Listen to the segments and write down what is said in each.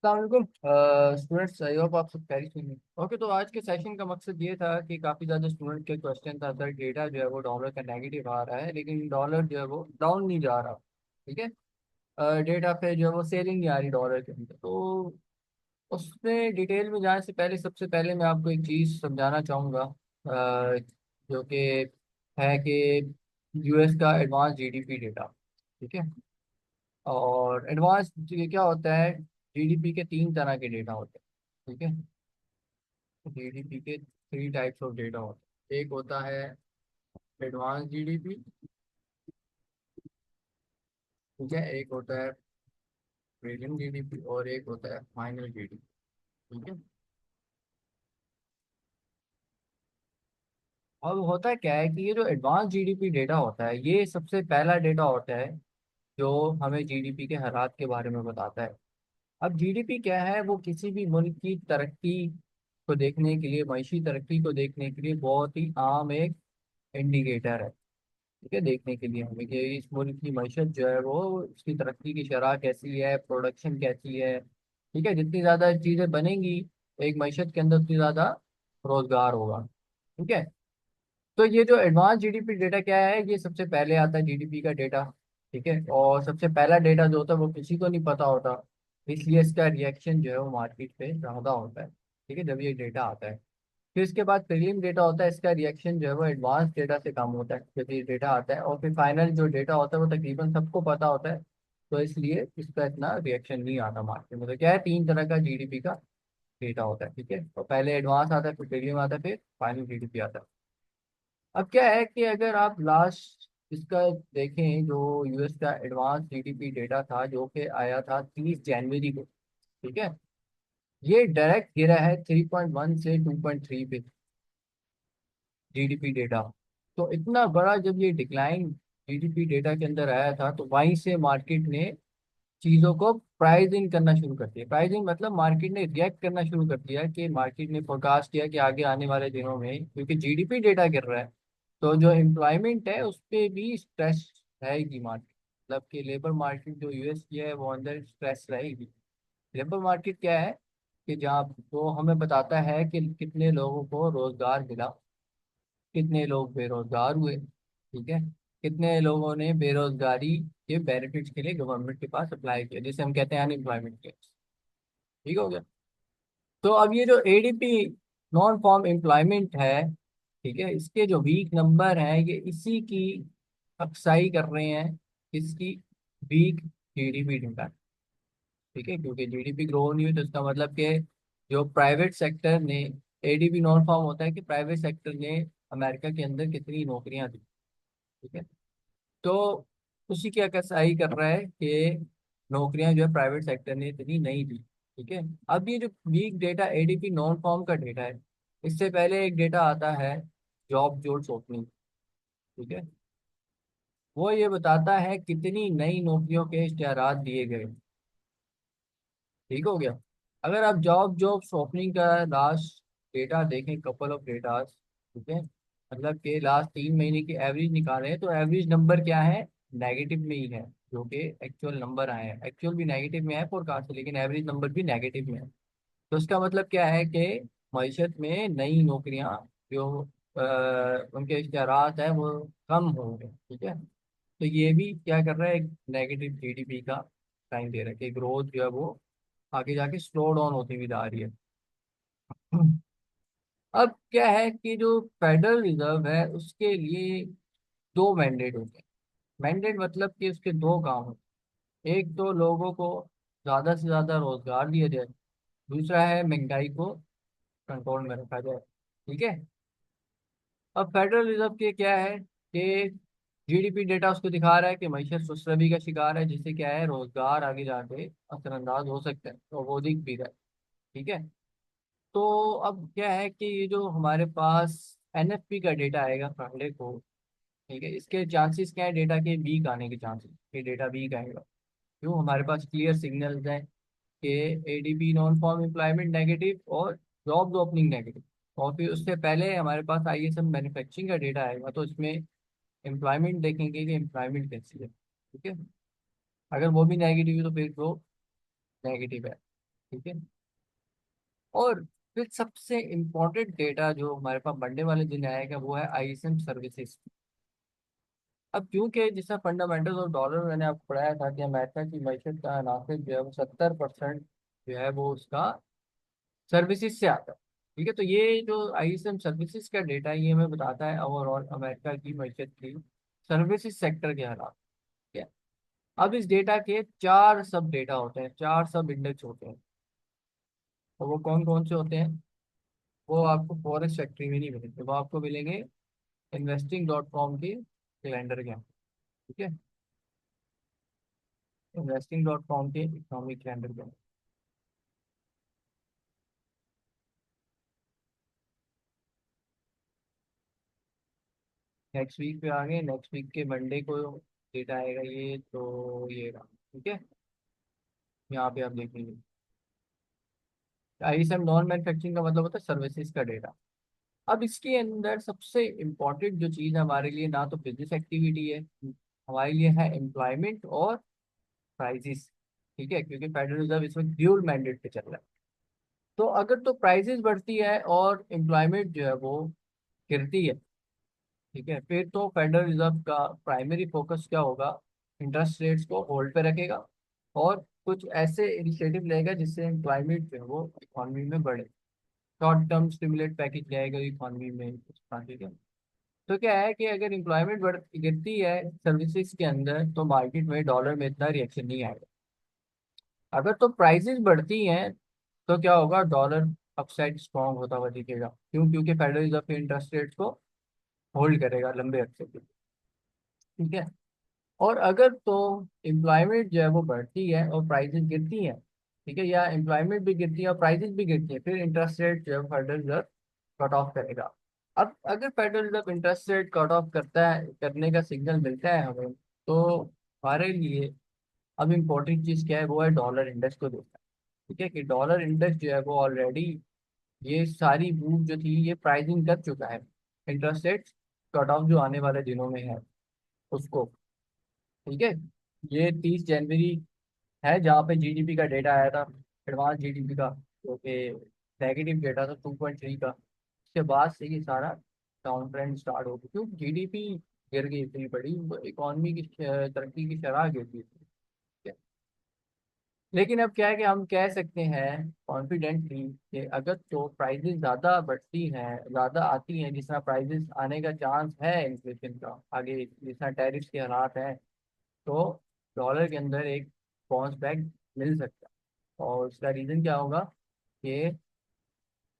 अस्सलाम students, I hope आप सब खैरियत से हैं। ओके, तो आज के सेशन का मकसद ये था कि काफ़ी ज़्यादा स्टूडेंट के क्वेश्चन था सर, डेटा जो है वो डॉलर का नेगेटिव आ रहा है लेकिन डॉलर जो है वो डाउन नहीं जा रहा। ठीक है, डेटा पे जो है वो सेलिंग नहीं आ रही डॉलर के अंदर। तो उसमें डिटेल में जाने से पहले सबसे पहले मैं आपको एक चीज़ समझाना चाहूँगा, जो कि है कि यूएस का एडवांस जीडीपी डेटा। ठीक है, और एडवांस क्या होता है, जीडीपी के तीन तरह के डेटा होते हैं। ठीक है, जीडीपी के थ्री टाइप्स ऑफ डेटा होते हैं। एक होता है एडवांस जीडीपी, ठीक है, एक होता है मीडियम जीडीपी और एक होता है फाइनल जीडीपी। ठीक है, अब होता क्या है कि ये जो एडवांस जीडीपी डेटा होता है ये सबसे पहला डेटा होता है जो हमें जीडीपी के हालात के बारे में बताता है। अब जीडीपी क्या है, वो किसी भी मुल्क की तरक्की को देखने के लिए, मईशी तरक्की को देखने के लिए बहुत ही आम एक इंडिकेटर है। ठीक है, देखने के लिए हमें कि इस मुल्क की मईशत जो है वो उसकी तरक्की की शरह कैसी है, प्रोडक्शन कैसी है। ठीक है, जितनी ज़्यादा चीज़ें बनेंगी एक मईशत के अंदर उतनी ज़्यादा रोजगार होगा। ठीक है, तो ये जो एडवांस जीडीपी डेटा क्या है, ये सबसे पहले आता है जीडीपी का डेटा। ठीक है, और सबसे पहला डेटा जो होता है वो किसी को नहीं पता होता, इसलिए इसका रिएक्शन जो है वो मार्केट पे ज़्यादा होता है। ठीक है, जब ये डेटा आता है फिर इसके बाद प्रीलिम डेटा होता है, इसका रिएक्शन जो है वो एडवांस डेटा से कम होता है जब ये डेटा आता है, और फिर फाइनल जो डेटा होता है वो तकरीबन सबको पता होता है, तो इसलिए इसका इतना रिएक्शन नहीं आता मार्केट में। तो क्या है, तीन तरह का जीडीपी का डेटा होता है। ठीक है, तो पहले एडवांस आता है, फिर प्रीलिम आता है, फिर फाइनल जीडीपी आता है। अब क्या है कि अगर आप लास्ट इसका देखें, जो यूएस का एडवांस जीडीपी डेटा था जो कि आया था 30 जनवरी को। ठीक है, ये डायरेक्ट गिरा है 3.1 से 2.3 पे जीडीपी डेटा। तो इतना बड़ा जब ये डिक्लाइन जीडीपी डेटा के अंदर आया था तो वहीं से मार्केट ने चीज़ों को प्राइसिंग करना शुरू कर दिया। प्राइसिंग मतलब मार्केट ने रिएक्ट करना शुरू कर दिया कि मार्केट ने फोरकास्ट किया कि आगे आने वाले दिनों में क्योंकि जीडीपी डेटा गिर रहा है तो जो एम्प्लॉयमेंट है उस पर भी स्ट्रेस रहेगी मार्केट। मतलब कि लेबर मार्केट जो यूएस की है वो अंदर स्ट्रेस रहेगी। लेबर मार्केट क्या है कि जहाँ वो हमें बताता है कि कितने लोगों को रोजगार मिला, कितने लोग बेरोजगार हुए। ठीक है, कितने लोगों ने बेरोजगारी के बेनिफिट्स के लिए गवर्नमेंट के पास अप्लाई किया, जिसे हम कहते हैं अनएम्प्लॉयमेंट क्लेम्स। ठीक हो गया। तो अब ये जो एडीपी नॉन फॉर्म एम्प्लॉयमेंट है, ठीक है, इसके जो वीक नंबर हैं ये इसी की अक्साई कर रहे हैं, इसकी वीक जीडीपी डेटा। ठीक है, क्योंकि जीडीपी ग्रो नहीं हुई तो इसका मतलब कि जो प्राइवेट सेक्टर ने, एडीपी नॉन फॉर्म होता है कि प्राइवेट सेक्टर ने अमेरिका के अंदर कितनी नौकरियां दी। ठीक है, तो उसी की अकसाई कर रहा है कि नौकरियां जो है प्राइवेट सेक्टर ने इतनी नहीं दी। ठीक है, अब ये जो week data ADP non farm का डेटा है, इससे पहले एक डेटा आता है जॉब जोब्स ओपनिंग। ठीक है, वो ये बताता है कितनी नई नौकरियों के इश्तिहारात दिए गए। ठीक हो गया। अगर आप जॉब्स ओपनिंग का लास्ट डेटा देखें, कपल ऑफ डेटास, ठीक है, मतलब कि लास्ट 3 महीने की एवरेज निकालें तो एवरेज नंबर क्या है, नेगेटिव में ही है। जो कि एक्चुअल नंबर आए हैं, एक्चुअल भी नेगेटिव में है फोरकास्ट, लेकिन एवरेज नंबर भी नेगेटिव में है। तो इसका मतलब क्या है कि मईशत में नई नौकरियां जो उनके इश्तिहारात है वो कम होंगे। ठीक है, तो ये भी क्या कर रहा है, एक नेगेटिव जीडीपी का साइन दे रहा है कि ग्रोथ जो है वो आगे जाके स्लो डाउन होती हुई जा रही है। अब क्या है कि जो फेडरल रिजर्व है उसके लिए दो मैंडेट होते हैं। मैंडेट मतलब कि उसके दो काम होते हैं, एक तो लोगों को ज़्यादा से ज़्यादा रोजगार दिया जाए, दूसरा है महंगाई को कंट्रोल में रखा जाए। ठीक है, अब फेडरल रिजर्व के क्या है कि जीडीपी डेटा उसको दिखा रहा है कि मईशत सुस्ती का शिकार है, जिससे क्या है रोजगार आगे जाके असरअंदाज हो सकता है, तो वो दिख भी रहा है। ठीक है, तो अब क्या है कि ये जो हमारे पास एनएफपी का डेटा आएगा फ्राइडे को, ठीक है, इसके चांसेस क्या है डेटा के वीक आने के चांसेस, कि डेटा वीक आएगा। क्यों, हमारे पास क्लियर सिग्नल्स हैं कि ADP non form employment negative और जॉब्स ओपनिंग नेगेटिव। और फिर उससे पहले हमारे पास आईएसएम मैन्युफैक्चरिंग का डेटा आएगा, तो इसमें एम्प्लॉयमेंट देखेंगे कि एम्प्लॉयमेंट कैसी है। ठीक है, अगर वो भी नेगेटिव है तो फिर वो नेगेटिव है। ठीक है। और फिर सबसे इम्पोर्टेंट डेटा जो हमारे पास मंडे वाले दिन आएगा वो है आईएसएम सर्विसेज। अब क्योंकि जिसका फंडामेंटल ऑफ डॉलर मैंने आपको पढ़ाया था कि अमेरिका की मैशत का नाफिक जो है वो 70% जो है वो उसका सर्विसेज से आता है। ठीक है, तो ये जो आईएसएम सर्विसेज का डेटा है ये हमें बताता है ओवरऑल अमेरिका की मैशत की सर्विसेज सेक्टर के हालात। ठीक है। अब इस डेटा के चार सब डेटा होते हैं, चार सब इंडेक्स होते हैं। तो वो कौन कौन से होते हैं? वो आपको फॉरेस्ट फैक्ट्री में नहीं मिलेंगे, वो आपको मिलेंगे investing.com के कैलेंडर के। ठीक है, investing.com के इकोनॉमिक कैलेंडर के। नेक्स्ट वीक पे आ गए, नेक्स्ट वीक के मंडे को डेटा आएगा ये, तो ये रहा। ठीक है, यहाँ पे आप देखेंगे आई सब नॉन मैन्युफैक्चरिंग का मतलब होता है सर्विसेज का डेटा। अब इसके अंदर सबसे इम्पोर्टेंट जो चीज़ हमारे लिए ना तो बिजनेस एक्टिविटी है, हमारे लिए है एम्प्लॉयमेंट और प्राइजेस। ठीक है, क्योंकि फेडरल रिजर्व इसमें ड्यूल मैंडेट पे चल रहा है। तो अगर तो प्राइजेस बढ़ती है और एम्प्लॉयमेंट जो है वो गिरती है, ठीक है, फिर तो फेडरल रिजर्व का प्राइमरी फोकस क्या होगा? इंटरेस्ट रेट्स को होल्ड पे रखेगा और कुछ ऐसे इनिशिएटिव लेगा जिससे एम्प्लॉयमेंट जो है वो इकोनॉमी में बढ़े। शॉर्ट टर्म स्टिमुलेट पैकेज जाएगा इकोनॉमी में कुछ हाँ, ठीक है। तो क्या है कि अगर एम्प्लॉयमेंट बढ़ गिरती है सर्विसेज के अंदर तो मार्केट में डॉलर में इतना रिएक्शन नहीं आएगा। अगर तो प्राइसेस बढ़ती हैं तो क्या होगा? डॉलर अपसाइड स्ट्रॉन्ग होता हुआ दिखेगा। क्यों? क्योंकि फेडरल रिजर्व इंटरेस्ट रेट को होल्ड करेगा लंबे अरसे के लिए। ठीक है। और अगर तो एम्प्लॉयमेंट जो है वो बढ़ती है और प्राइसेस गिरती हैं, ठीक है, या एम्प्लॉयमेंट भी गिरती है और प्राइसेस भी गिरती है, फिर इंटरेस्ट रेट जो है फेडरल रिजर्व कट ऑफ करेगा। अब अगर federal reserve interest rate cut off करता है, करने का सिग्नल मिलता है हमें, तो हमारे लिए अब इम्पोर्टेंट चीज़ क्या है? वो है डॉलर इंडेक्स को देखना। ठीक है, कि डॉलर इंडेक्स जो है वो ऑलरेडी ये सारी मूव जो थी ये प्राइसिंग कर चुका है इंटरेस्ट रेट कट ऑफ जो आने वाले दिनों में है उसको। ठीक है, ये 30 जनवरी है जहाँ पे जीडीपी का डेटा आया था, एडवांस जीडीपी का, जो कि नेगेटिव डेटा था 2.3 का। उसके बाद से ये सारा डाउन ट्रेंड स्टार्ट हो गया क्योंकि जीडीपी गिर गई इतनी बड़ी, इकोनॉमी की तरक्की की शरह गिर गई थी। लेकिन अब क्या है कि हम कह सकते हैं कॉन्फिडेंटली कि अगर तो प्राइजेस ज़्यादा बढ़ती हैं, ज़्यादा आती हैं, जिस तरह प्राइजेस आने का चांस है इन्फ्लेशन का आगे, जिस तरह टैरिफ्स के हालात हैं, तो डॉलर के अंदर एक बाउंस बैक मिल सकता है। और उसका रीज़न क्या होगा? कि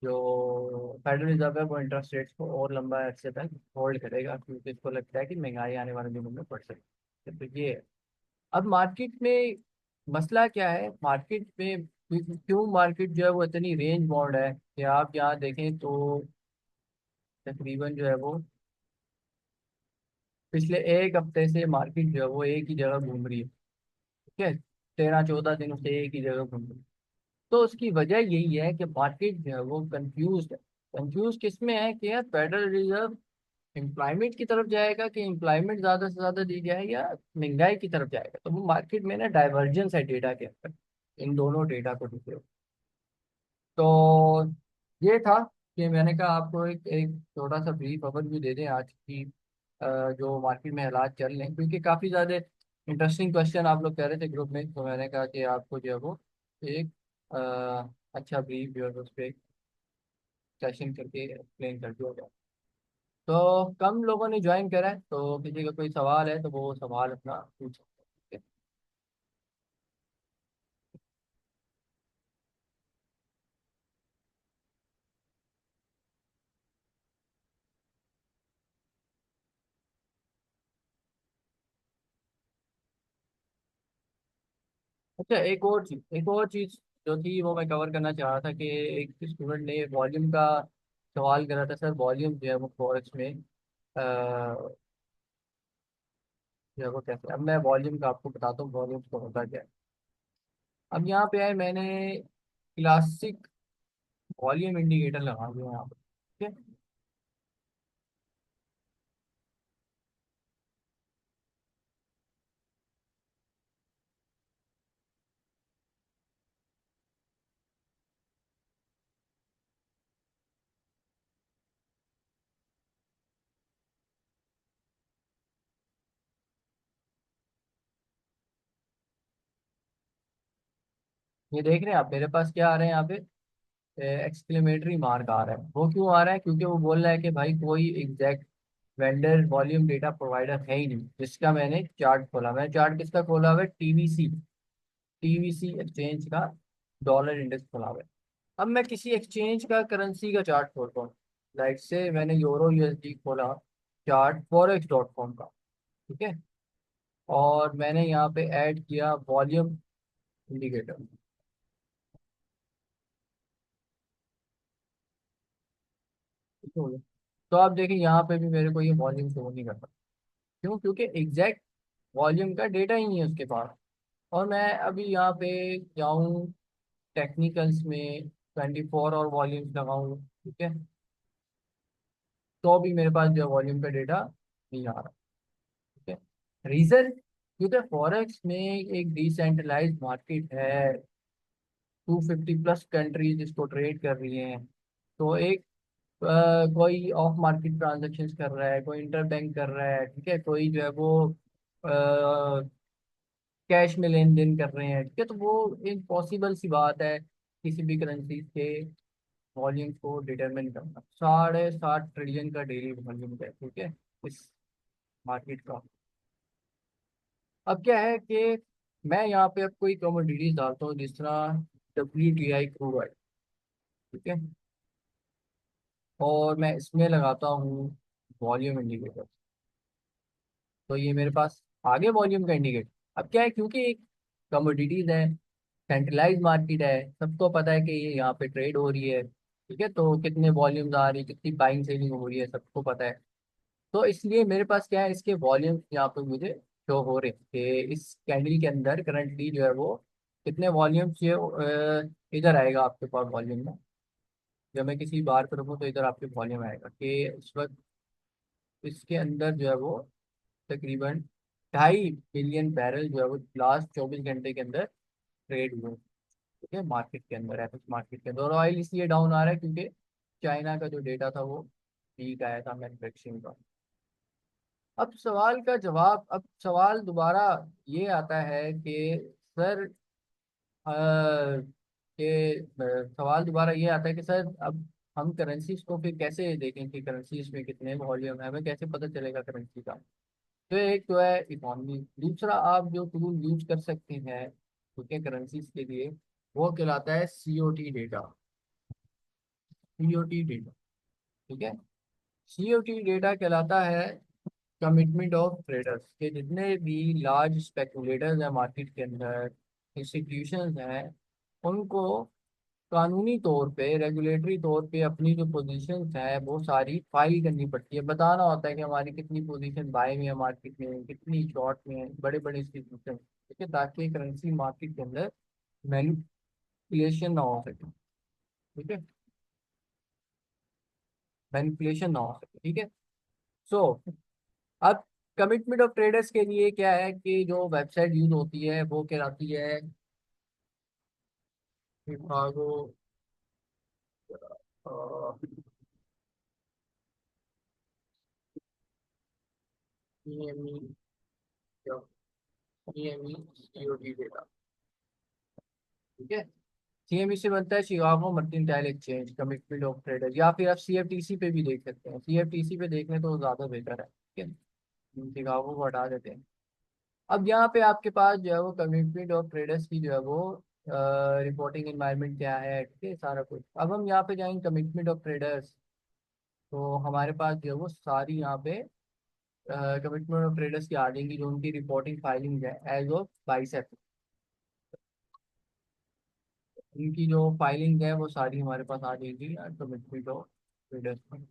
जो फेडरल रिजर्व है वो इंटरेस्ट रेट्स को और लंबा अरसे तक होल्ड करेगा क्योंकि इसको लगता है कि महंगाई आने वाले दिनों में बढ़ सकती है। तो ये है। अब मार्केट में मसला क्या है? मार्केट में क्यों मार्केट जो है वो इतनी रेंज बाउंड है कि आप यहाँ देखें तो तकरीबन जो है वो पिछले एक हफ्ते से मार्केट जो है वो एक ही जगह घूम रही है। ठीक है, 13-14 दिनों से एक ही जगह घूम रही है। तो उसकी वजह यही है कि मार्केट जो है वो कंफ्यूज है। कंफ्यूज किस में है कि यार फेडरल रिजर्व एम्प्लॉयमेंट की तरफ जाएगा कि एम्प्लॉयमेंट ज्यादा से ज्यादा दी जाए या महंगाई की तरफ जाएगा। तो वो मार्केट में ना डाइवर्जेंस है डेटा के अंदर, इन दोनों डेटा को देखते हो। तो ये था कि मैंने कहा आपको एक एक छोटा सा ब्रीफ ओवरव्यू दे दें आज की जो मार्केट में हालात चल रहे हैं, क्योंकि काफ़ी ज़्यादा इंटरेस्टिंग क्वेश्चन आप लोग कह रहे थे ग्रुप में, तो मैंने कहा कि आपको जो है वो एक अ, अच्छा ब्रीफ जो है उस पर सेशन करके एक्सप्लेन कर दिया जाए। तो कम लोगों ने ज्वाइन करा है, तो किसी का कोई सवाल है तो वो सवाल अपना पूछ सकते हैं। अच्छा, एक और चीज जो थी वो मैं कवर करना चाह रहा था कि एक स्टूडेंट ने वॉल्यूम का सवाल करा था। सर वॉल्यूम जो है वो फॉरेक्स में जो है वो कैसे? अब मैं वॉल्यूम का आपको बताता हूँ वॉल्यूम को होता क्या है। अब यहाँ पे है मैंने क्लासिक वॉल्यूम इंडिकेटर लगा दिया यहाँ पे। ठीक है। ये देख रहे हैं आप, मेरे पास क्या आ रहे हैं यहाँ पे, एक्सक्लेमेटरी मार्क आ रहा है। वो क्यों आ रहा है? क्योंकि वो बोल रहा है कि भाई कोई exact vendor volume data provider है ही नहीं। जिसका मैंने चार्ट खोला, मैंने चार्ट किसका खोला हुआ है? टीवीसी, टीवीसी एक्सचेंज का डॉलर इंडेक्स खोला हुआ है। अब मैं किसी एक्सचेंज का करेंसी का चार्ट खोलता हूँ, लाइक से मैंने यूरो यूएसडी खोला चार्ट forex.com का, ठीक है, और मैंने यहाँ पे ऐड किया वॉल्यूम इंडिकेटर। ठीक हो गया। तो आप देखिए यहाँ पे भी मेरे को ये वॉल्यूम शो नहीं करता। क्यों? क्योंकि एग्जैक्ट वॉल्यूम का डेटा ही नहीं है उसके पास। और मैं अभी यहाँ पे जाऊँ टेक्निकल्स में, 24 और वॉल्यूम्स लगाऊँ, ठीक है, तो भी मेरे पास जो वॉल्यूम का डेटा नहीं आ रहा। ठीक है, रीजन क्योंकि फॉरेक्स में एक डिसेंट्रलाइज्ड मार्केट है, 250 प्लस कंट्रीज इसको ट्रेड कर रही हैं। तो एक कोई ऑफ मार्केट ट्रांजेक्शन्स कर रहा है, कोई इंटर बैंक कर रहा है, ठीक है, कोई जो है वो कैश में लेन देन कर रहे हैं, ठीक है। तो वो एक पॉसिबल सी बात है किसी भी करेंसी के वॉल्यूम को डिटरमिन करना। 7.5 ट्रिलियन का डेली वॉल्यूम है, ठीक है, इस मार्केट का। अब क्या है कि मैं यहाँ पे अब कोई कमोडिटीज डालता हूँ, जिस तरह WTI क्रूड ऑयल, ठीक है, और मैं इसमें लगाता हूँ वॉल्यूम इंडिकेटर। तो ये मेरे पास आगे वॉल्यूम का इंडिकेटर। अब क्या है, क्योंकि एक कमोडिटीज है, सेंट्रलाइज मार्केट है, सबको पता है कि ये यहाँ पे ट्रेड हो रही है, ठीक है, तो कितने वॉल्यूम्स आ रही है, कितनी बाइंग सेलिंग हो रही है, सबको पता है। तो इसलिए मेरे पास क्या है, इसके वॉल्यूम यहाँ पे मुझे शो हो रहे हैं कि इस कैंडल के अंदर करंटली जो है वो कितने वॉल्यूम्स ये इधर आएगा आपके पास वॉल्यूम में। जब मैं किसी बार पर रखूँ तो इधर आपके वॉल्यूम आएगा कि इस वक्त इसके अंदर जो है वो तकरीबन 2.5 बिलियन बैरल जो है वो लास्ट 24 घंटे के अंदर ट्रेड हुए। ठीक है, मार्केट के अंदर, एफएक्स मार्केट के अंदर। और ऑयल इसलिए डाउन आ रहा है क्योंकि चाइना का जो डेटा था वो वीक आया था मैन्युफैक्चरिंग का। अब सवाल दोबारा ये आता है कि सर, सवाल दोबारा ये आता है कि सर अब हम करेंसीज को फिर कैसे देखें कि करेंसीज में कितने वॉल्यूम है, हमें कैसे पता चलेगा करेंसी का? तो एक तो है इकॉनमी, दूसरा आप जो टूल यूज कर सकते हैं, ठीक है, करेंसीज के लिए, वो कहलाता है सीओटी डेटा। सीओटी डेटा, ठीक है, सीओटी डेटा कहलाता है कमिटमेंट ऑफ ट्रेडर्स के। जितने भी लार्ज स्पेकुलेटर्स हैं मार्केट के अंदर, इंस्टीट्यूशंस हैं, उनको कानूनी तौर पे, रेगुलेटरी तौर पे अपनी जो पोजीशंस है वो सारी फाइल करनी पड़ती है। बताना होता है कि हमारी कितनी पोजीशन बाय में है मार्केट में, कितनी शॉर्ट में है, बड़े बड़े इंस्टीट्यूशन, ठीक है, ताकि करेंसी मार्केट के अंदर मैनिपुलेशन ना हो सके। ठीक है, मैनिपुलेशन ना हो सके, ठीक है। सो अब कमिटमेंट ऑफ ट्रेडर्स के लिए क्या है कि जो वेबसाइट यूज होती है वो कहलाती है Chicago CME, CME COT data, ठीक है। CME से बनता है Chicago mercantile exchange commitment of trader, या फिर आप CFTC पे भी देख सकते हैं। CFTC पे देखने तो ज़्यादा बेहतर है, ठीक है, शिकागो को हटा देते हैं। अब यहाँ पे आपके पास जो है वो कमिटमेंट ऑफ ट्रेडर्स की जो है वो रिपोर्टिंग एनवायरनमेंट क्या है, ठीक है, सारा कुछ। अब हम यहाँ पे जाएंगे कमिटमेंट ऑफ ट्रेडर्स, तो हमारे पास जो है वो सारी यहाँ पे कमिटमेंट ऑफ ट्रेडर्स की आ जाएंगी, जो उनकी रिपोर्टिंग फाइलिंग है एज ऑफ 22 उनकी जो फाइलिंग है वो सारी हमारे पास आ जाएगी कमिटमेंट ऑफ ट्रेडर्स में।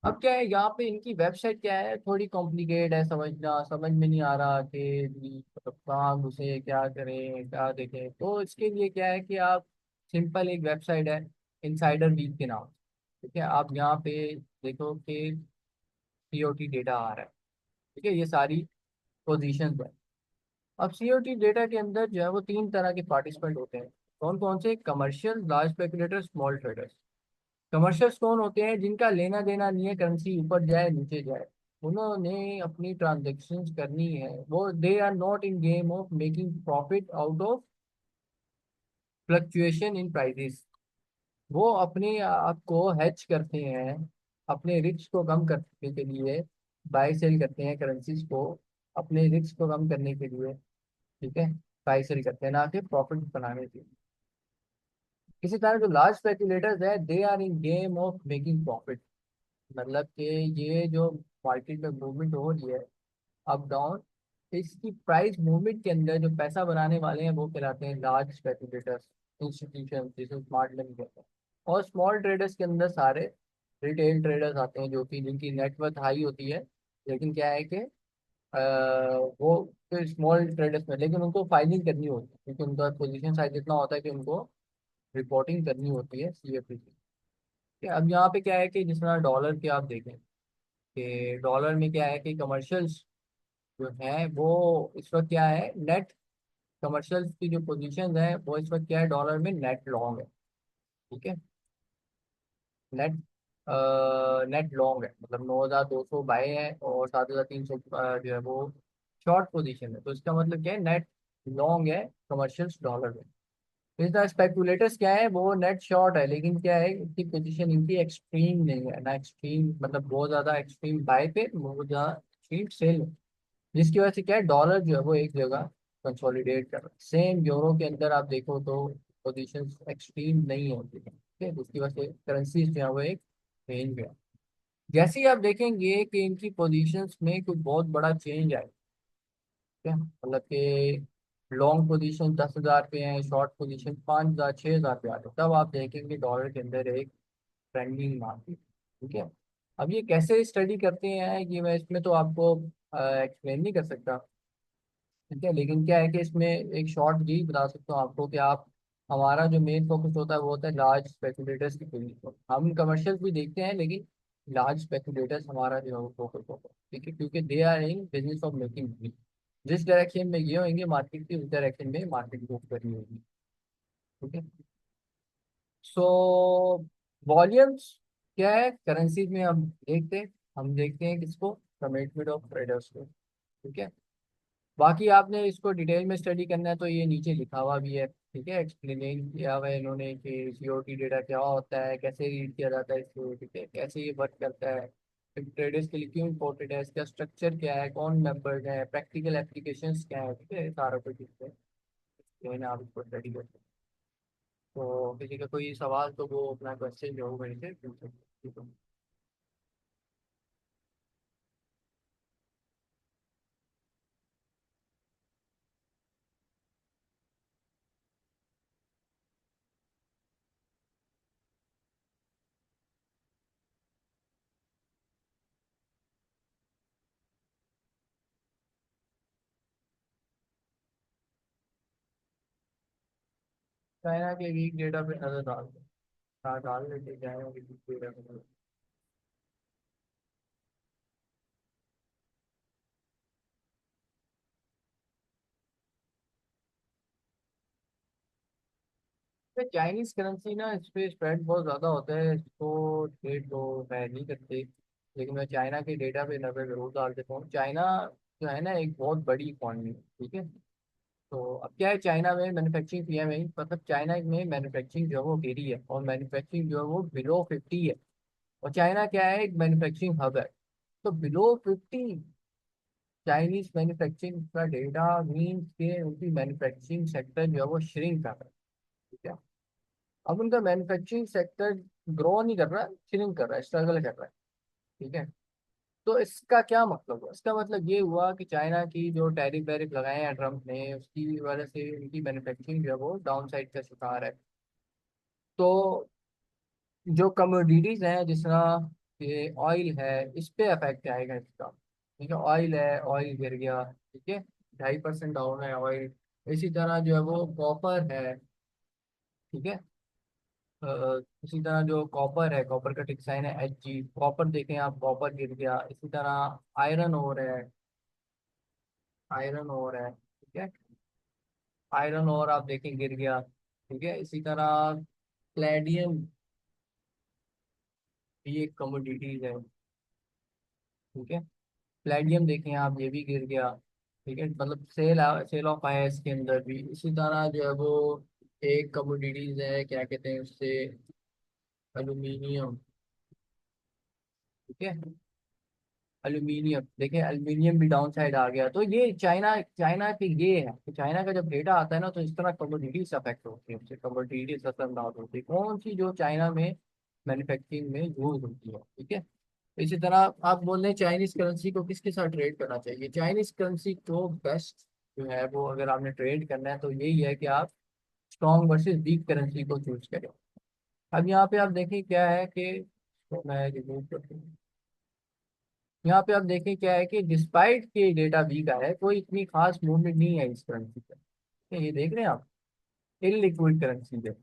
अब क्या है, यहाँ पे इनकी वेबसाइट क्या है, थोड़ी कॉम्प्लिकेट है समझना, समझ में नहीं आ रहा कि मतलब कहाँ घुसे, क्या करें, क्या देखें। तो इसके लिए क्या है कि आप सिंपल एक वेबसाइट है इनसाइडर वीक के नाम, ठीक है, आप यहाँ पे देखो कि सीओटी डेटा आ रहा है, ठीक है, ये सारी पोजीशन है। अब सीओटी डेटा के अंदर जो है वो 3 तरह के पार्टिसिपेंट होते हैं। कौन कौन से? Commercial, large speculator, small traders. Commercials कौन होते हैं? जिनका लेना देना नहीं है करेंसी ऊपर जाए नीचे जाए, उन्होंने अपनी ट्रांजेक्शन्स करनी है, वो they are not in game of making profit out of fluctuation in prices. वो अपने आप को हेज करते हैं, अपने रिस्क को कम करने के लिए बाय सेल करते हैं करेंसीज को, अपने रिस्क को कम करने के लिए। ठीक है, बाय सेल करते हैं ना कि प्रॉफिट बनाने के लिए। इसी तरह जो लार्ज स्पेकुलेटर्स है they are in game of making profit. मतलब कि ये जो मार्केट में मूवमेंट हो रही है अप डाउन, इसकी प्राइस मूवमेंट के अंदर जो पैसा बनाने वाले हैं वो कहलाते हैं लार्ज स्पेकुलेटर्स, इंस्टीट्यूशन, जिसे स्मार्ट मनी कहते हैं। और स्मॉल ट्रेडर्स के अंदर सारे रिटेल ट्रेडर्स आते हैं जो कि जिनकी नेटवर्थ हाई होती है, लेकिन क्या है कि वो फिर स्मॉल ट्रेडर्स में, लेकिन उनको फाइलिंग करनी होती है क्योंकि उनका पोजीशन साइज इतना होता है कि उनको रिपोर्टिंग करनी होती है सीएफपी की। अब यहाँ पे क्या है कि जिस तरह डॉलर के आप देखें कि डॉलर में क्या है कि कमर्शियल्स जो है वो इस वक्त क्या है, नेट कमर्शियल्स की जो पोजीशन है वो इस वक्त क्या है, डॉलर में नेट लॉन्ग है। ठीक है, नेट नेट लॉन्ग है, मतलब 9,200 बाय है और 7,300 जो है वो शॉर्ट पोजीशन है। तो इसका मतलब क्या है, नेट लॉन्ग है कमर्शियल्स डॉलर में। तो इस तरह स्पेकुलेटर्स क्या है, वो नेट शॉर्ट है, लेकिन क्या है इनकी पोजीशन इनकी एक्सट्रीम नहीं है ना, एक्सट्रीम मतलब बहुत ज्यादा एक्सट्रीम बाय पे, बहुत ज्यादा एक्सट्रीम सेल, जिसकी वजह से क्या है डॉलर जो है वो एक जगह कंसोलिडेट कर रहा है। सेम यूरो के अंदर आप देखो तो पोजीशंस एक्सट्रीम नहीं होती है, ठीक है, जिसकी वजह से करेंसीज जो है वो एक रेंज में है। जैसे ही आप देखेंगे कि इनकी पोजीशंस में कोई बहुत बड़ा चेंज आए, ठीक है, मतलब कि लॉन्ग पोजीशन 10,000 पे है, शॉर्ट पोजीशन 5,000 6,000 पे आते हैं, तब आप देखेंगे डॉलर के अंदर एक ट्रेंडिंग मार्केट। ठीक है, अब ये कैसे स्टडी करते हैं ये मैं इसमें तो आपको एक्सप्लेन नहीं कर सकता। ठीक है, लेकिन क्या है कि इसमें एक शॉर्ट जी बता सकता हूँ आपको कि आप, हमारा जो मेन फोकस होता है वो होता है लार्ज स्पेकुलेटर्स की पोजीशन। हम कमर्शियल भी देखते हैं लेकिन लार्ज स्पेकुलेटर्स हमारा जो है वो फोकस होता है। ठीक है, क्योंकि they are in business of making money. जिस डायरेक्शन में ये होंगे मार्केट की, उस डायरेक्शन में मार्केट मूव करनी होगी। ठीक है, सो वॉल्यूम्स क्या है करेंसीज में हम देखते हैं किसको, कमिटमेंट ऑफ ट्रेडर्स को। ठीक है, बाकी आपने इसको डिटेल में स्टडी करना है तो ये नीचे लिखा हुआ भी है। ठीक है, एक्सप्लेन किया हुआ है इन्होंने कि सीओटी डेटा क्या होता है, कैसे रीड किया जाता है इसको, ठीक है, कैसे ये वर्क करता है, ट्रेडर्स के लिए क्यों इम्पोर्टेंट है, इसका स्ट्रक्चर क्या है, कौन मेंबर्स हैं, प्रैक्टिकल एप्लीकेशंस क्या है। ठीक है, सारा कुछ इसमें explain है, आप इसको स्टडी कर सकते हैं। तो किसी का कोई सवाल तो वो अपना क्वेश्चन जो हो मेरे से पूछ सकते हैं। ठीक है। चाइना के वीक डेटा पे नजर डाल दो, हाँ डाल लेते हैं चाइना के वीक डेटा पे। चाइनीज करेंसी ना इस पे स्प्रेड बहुत ज़्यादा होता है, इसको ट्रेड तो मैं नहीं करते, लेकिन मैं चाइना के डेटा पे नज़र जरूर डाल देता हूँ। चाइना जो है ना एक बहुत बड़ी इकॉनमी है। ठीक है, तो अब क्या है, चाइना में मैन्युफैक्चरिंग पीएम है, मतलब चाइना में मैन्युफैक्चरिंग जो है वो गिरी है और मैन्युफैक्चरिंग जो है वो बिलो 50 है। और चाइना क्या है, एक मैन्युफैक्चरिंग हब है। तो बिलो 50 चाइनीज मैन्युफैक्चरिंग का डेटा मीन्स के उनकी मैन्युफैक्चरिंग सेक्टर जो है वो श्रिंक कर रहा है। ठीक है, अब उनका मैन्युफैक्चरिंग सेक्टर ग्रो नहीं कर रहा है, श्रिंक कर रहा है, स्ट्रगल कर रहा है। ठीक है, तो इसका क्या मतलब हुआ, इसका मतलब ये हुआ कि चाइना की जो टैरिफ वैरिफ लगाए हैं ट्रम्प ने, उसकी वजह से उनकी मैन्युफैक्चरिंग जो है वो डाउन साइड का शिकार है। तो जो कमोडिटीज हैं जिस तरह ये ऑयल है, इस पे अफेक्ट आएगा इसका। ठीक है, ऑयल है, ऑयल गिर गया। ठीक है, 2.5% डाउन है ऑयल। इसी तरह जो है वो कॉपर है। ठीक है, इसी तरह जो कॉपर है, कॉपर का टिक साइन है HG, कॉपर देखें आप, कॉपर गिर गया। इसी तरह आयरन ओर है, आयरन ओर है। ठीक है, आयरन ओर आप देखें गिर गया। ठीक है, इसी तरह प्लेडियम भी एक कमोडिटीज है। ठीक है, प्लेडियम देखें आप, ये भी गिर गया। ठीक है, मतलब सेल ऑफ आया है इसके अंदर भी। इसी तरह जो है वो एक कमोडिटीज है, क्या कहते हैं उससे, एल्यूमिनियम। ठीक है, एल्यूमिनियम देखें, एल्यूमिनियम भी डाउन साइड आ गया। तो ये चाइना चाइना के ये है कि चाइना का जब डेटा आता है ना, तो इस तरह कमोडिटीज अफेक्ट होती है, उससे कमोडिटीज असर डाउन होती है, कौन सी जो चाइना में मैन्युफैक्चरिंग में यूज होती है। ठीक है, इसी तरह आप बोल रहे हैं चाइनीज करेंसी को किसके साथ ट्रेड करना चाहिए। चाइनीज करेंसी को बेस्ट जो है वो, अगर आपने ट्रेड करना है तो यही है कि आप स्ट्रॉन्ग वर्सेस वीक करेंसी को चूज करें। अब यहाँ पे आप देखें क्या है कि, तो मैं रिमूव करता हूँ। यहाँ पे आप देखें क्या है कि डिस्पाइट के डेटा वीक आया है, कोई इतनी खास मूवमेंट नहीं है इस करेंसी पे। ये देख रहे हैं आप, इनलिक्विड करेंसी है,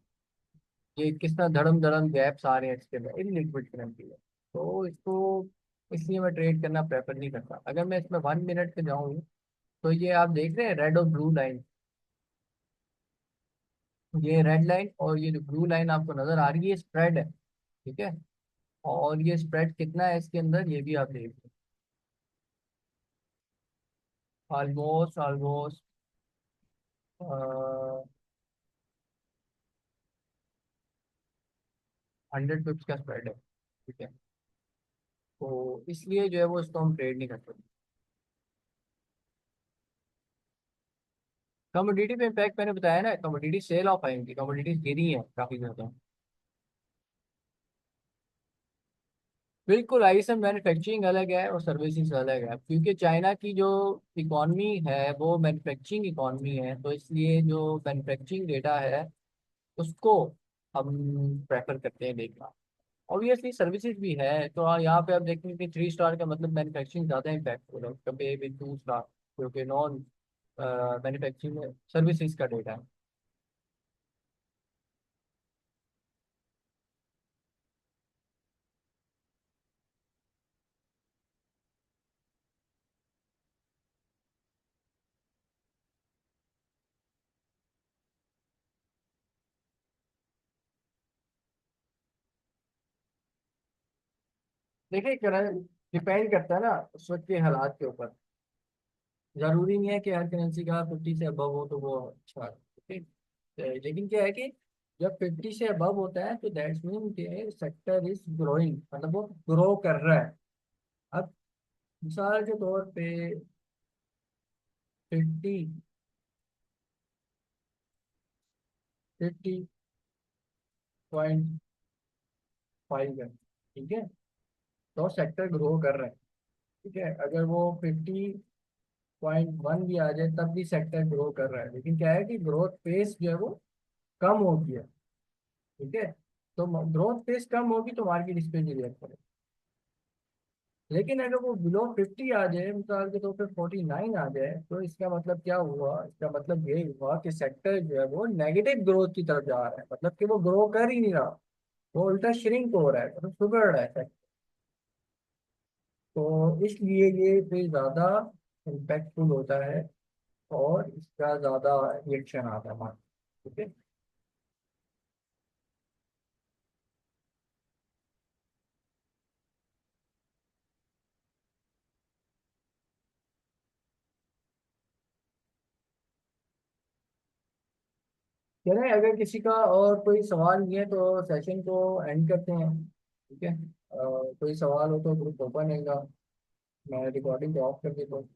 ये किस तरह धड़म धड़म गैप्स आ रहे हैं इसके अंदर, इनलिक्विड करेंसी है। तो इसको इसलिए मैं ट्रेड करना प्रेफर नहीं करता। अगर मैं इसमें 1 मिनट पे जाऊँ, तो ये आप देख रहे हैं रेड और ब्लू लाइन, ये रेड लाइन और ये जो ब्लू लाइन आपको नजर आ रही है, ये स्प्रेड है। ठीक है, और ये स्प्रेड कितना है इसके अंदर, ये भी आप देख लो। ऑलमोस्ट ऑलमोस्ट 100 पिप्स का स्प्रेड है। ठीक है, तो इसलिए जो है वो इसको हम ट्रेड नहीं कर सकते। कमोडिटी पे इम्पैक्ट मैंने बताया ना, कमोडिटी सेल ऑफ आएंगी, कमोडिटीज गिरी हैं काफी ज्यादा। बिल्कुल, आईएसएम मैन्युफैक्चरिंग अलग है और सर्विसेज अलग है, क्योंकि चाइना की जो इकॉनमी है वो मैन्युफैक्चरिंग इकॉनमी है, तो इसलिए जो मैन्युफैक्चरिंग डेटा है उसको हम प्रेफर करते हैं देखना। ऑब्वियसली सर्विसेज भी है, तो यहाँ पे आप देखेंगे कि 3 स्टार का मतलब मैन्युफैक्चरिंग ज़्यादा इम्पैक्ट हो रहा है कंपेयर विद 2 स्टार, क्योंकि नॉन मैन्युफैक्चरिंग सर्विसेज का डेटा है। देखिए, डिपेंड करता है ना उस वक्त के हालात के ऊपर। जरूरी नहीं है कि हर करेंसी का 50 से अबव हो तो वो अच्छा है। ठीक है, लेकिन क्या है कि जब 50 से अबव होता है तो दैट्स मीन के सेक्टर इज ग्रोइंग, मतलब वो ग्रो कर रहा है। अब मिसाल के तौर पे 50.5 है। ठीक है, तो सेक्टर ग्रो कर रहा है। ठीक है, अगर वो 50.1 भी आ जाए तब भी सेक्टर ग्रो कर रहा है, लेकिन क्या है कि ग्रोथ पेस जो है वो कम हो गया। ठीक है, तो ग्रोथ पेस कम होगी तो मार्केट इस पे नहीं रिएक्ट करेगा। लेकिन अगर वो बिलो 50 आ जाए, मिसाल के तौर पे 49 आ जाए, तो इसका मतलब क्या हुआ, इसका मतलब ये हुआ कि सेक्टर जो है वो नेगेटिव ग्रोथ की तरफ जा रहा है, मतलब कि वो ग्रो कर ही नहीं रहा, वो उल्टा श्रिंक हो रहा है, मतलब सुधर रहा है sector। तो इसलिए ये फिर ज्यादा इम्पैक्टफुल होता है और इसका ज्यादा रिएक्शन आता है मार्केट। ठीक है, चलें, अगर किसी का और कोई सवाल नहीं है तो सेशन को एंड करते हैं। ठीक है, कोई सवाल हो तो ग्रुप ओपन रहेगा, मैं रिकॉर्डिंग को ऑफ कर देता हूँ।